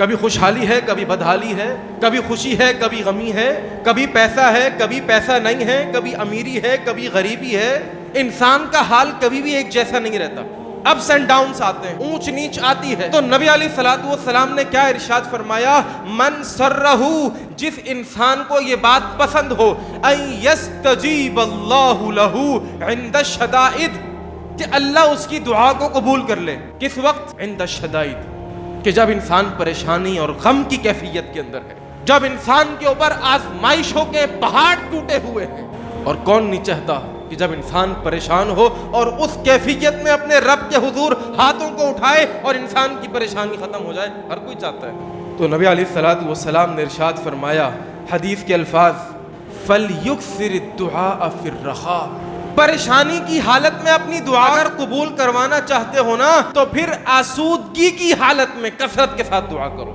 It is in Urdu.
کبھی خوشحالی ہے، کبھی بدحالی ہے، کبھی خوشی ہے، کبھی غمی ہے، کبھی پیسہ ہے، کبھی پیسہ نہیں ہے، کبھی امیری ہے، کبھی غریبی ہے۔ انسان کا حال کبھی بھی ایک جیسا نہیں رہتا، اپس اینڈ ڈاؤنس آتے ہیں، اونچ نیچ آتی ہے۔ تو نبی علیہ الصلوۃ والسلام نے کیا ارشاد فرمایا؟ من سرہ، جس انسان کو یہ بات پسند ہو، ان یستجیب اللہ لہ عند الشدائد، کہ اللہ اس کی دعا کو قبول کر لے۔ کس وقت؟ عند الشدائد، کہ جب انسان پریشانی اور غم کی کیفیت کے اندر ہے، جب انسان کے اوپر آزمائشوں کے پہاڑ ٹوٹے ہوئے ہیں۔ اور کون نہیں چاہتا کہ جب انسان پریشان ہو اور اس کیفیت میں اپنے رب کے حضور ہاتھوں کو اٹھائے اور انسان کی پریشانی ختم ہو جائے؟ ہر کوئی چاہتا ہے۔ تو نبی علیہ الصلوۃ والسلام نے ارشاد فرمایا، حدیث کے الفاظ، فَلْيُكْثِرِ الدُّعَاءَ فِي الرَّخَاءِ، پریشانی کی حالت میں اپنی دعا اگر قبول کروانا چاہتے ہو نا، تو پھر آسودگی کی حالت میں کثرت کے ساتھ دعا کرو۔